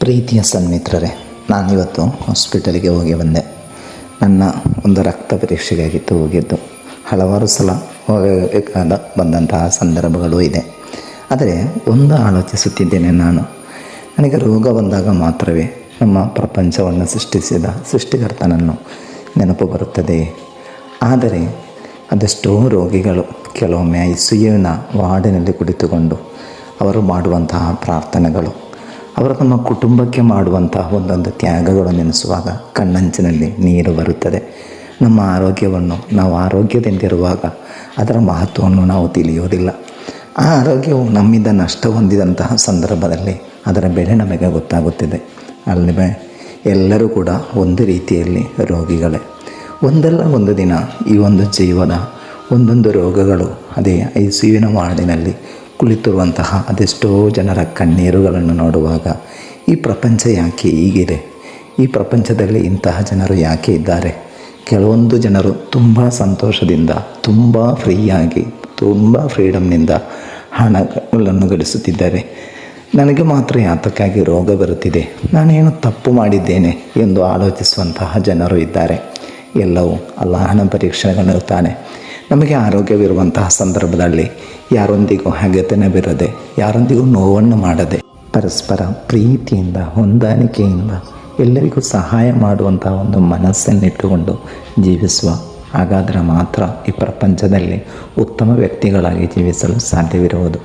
ಪ್ರೀತಿಯ ಸನ್ಮಿತ್ರರೇ, ನಾನಿವತ್ತು ಹಾಸ್ಪಿಟಲಿಗೆ ಹೋಗಿ ಬಂದೆ. ನನ್ನ ಒಂದು ರಕ್ತ ಪರೀಕ್ಷೆಗಾಗಿತ್ತು ಹೋಗಿದ್ದು. ಹಲವಾರು ಸಲ ಹೋಗಬೇಕಾದ ಬಂದಂತಹ ಸಂದರ್ಭಗಳು ಇದೆ. ಆದರೆ ಒಂದು ಆಲೋಚಿಸುತ್ತಿದ್ದೇನೆ, ನನಗೆ ರೋಗ ಬಂದಾಗ ಮಾತ್ರವೇ ನಮ್ಮ ಪ್ರಪಂಚವನ್ನು ಸೃಷ್ಟಿಸಿದ ಸೃಷ್ಟಿಕರ್ತನನ್ನು ನೆನಪು ಬರುತ್ತದೆ. ಆದರೆ ಅದೆಷ್ಟೋ ರೋಗಿಗಳು ಕೆಲವೊಮ್ಮೆ ಐಸಿಯುವಿನ ವಾರ್ಡಿನಲ್ಲಿ ಕುಳಿತುಕೊಂಡು ಅವರು ಮಾಡುವಂತಹ ಪ್ರಾರ್ಥನೆಗಳು, ಅವರು ನಮ್ಮ ಕುಟುಂಬಕ್ಕೆ ಮಾಡುವಂತಹ ಒಂದೊಂದು ತ್ಯಾಗಗಳು ನೆನೆಸುವಾಗ ಕಣ್ಣಂಚಿನಲ್ಲಿ ನೀರು ಬರುತ್ತದೆ. ನಮ್ಮ ಆರೋಗ್ಯವನ್ನು ನಾವು ಆರೋಗ್ಯದಿಂದಿರುವಾಗ ಅದರ ಮಹತ್ವವನ್ನು ನಾವು ತಿಳಿಯೋದಿಲ್ಲ. ಆ ಆರೋಗ್ಯವು ನಮ್ಮಿಂದ ನಷ್ಟ ಹೊಂದಿದಂತಹ ಸಂದರ್ಭದಲ್ಲಿ ಅದರ ಬೆಲೆ ನಮಗೆ ಗೊತ್ತಾಗುತ್ತಿದೆ. ಅಲ್ಲಿ ಎಲ್ಲರೂ ಕೂಡ ಒಂದು ರೀತಿಯಲ್ಲಿ ರೋಗಿಗಳೇ. ಒಂದಲ್ಲ ಒಂದು ದಿನ ಈ ಒಂದು ಜೀವನ ಒಂದೊಂದು ರೋಗಗಳು ಅದೇ ಐಸಿಯುವಿನ ವಾರ್ಡಿನಲ್ಲಿ ಕುಳಿತಿರುವಂತಹ ಅದೆಷ್ಟೋ ಜನರ ಕಣ್ಣೀರುಗಳನ್ನು ನೋಡುವಾಗ ಈ ಪ್ರಪಂಚ ಯಾಕೆ ಹೀಗಿದೆ, ಈ ಪ್ರಪಂಚದಲ್ಲಿ ಇಂತಹ ಜನರು ಯಾಕೆ ಇದ್ದಾರೆ? ಕೆಲವೊಂದು ಜನರು ತುಂಬ ಸಂತೋಷದಿಂದ, ತುಂಬ ಫ್ರೀಯಾಗಿ, ತುಂಬ ಫ್ರೀಡಮ್ನಿಂದ ಹಣಗಳನ್ನು ಗಳಿಸುತ್ತಿದ್ದಾರೆ. ನನಗೆ ಮಾತ್ರ ಯಾತಕ್ಕಾಗಿ ರೋಗ ಬರುತ್ತಿದೆ, ನಾನೇನು ತಪ್ಪು ಮಾಡಿದ್ದೇನೆ ಎಂದು ಆಲೋಚಿಸುವಂತಹ ಜನರು ಇದ್ದಾರೆ. ಎಲ್ಲವೂ ಅಲ್ಲಾಹನ ಪರೀಕ್ಷೆಗಳಿರುತ್ತಾನೆ. ನಮಗೆ ಆರೋಗ್ಯವಿರುವಂತಹ ಸಂದರ್ಭದಲ್ಲಿ ಯಾರೊಂದಿಗೂ ಹಗೆತನವಿರದೆ, ಯಾರೊಂದಿಗೂ ನೋವನ್ನು ಮಾಡದೆ, ಪರಸ್ಪರ ಪ್ರೀತಿಯಿಂದ, ಹೊಂದಾಣಿಕೆಯಿಂದ ಎಲ್ಲರಿಗೂ ಸಹಾಯ ಮಾಡುವಂತಹ ಒಂದು ಮನಸ್ಸನ್ನಿಟ್ಟುಕೊಂಡು ಜೀವಿಸುವ. ಹಾಗಾದರೆ ಮಾತ್ರ ಈ ಪ್ರಪಂಚದಲ್ಲಿ ಉತ್ತಮ ವ್ಯಕ್ತಿಗಳಾಗಿ ಜೀವಿಸಲು ಸಾಧ್ಯವಿರುವುದು.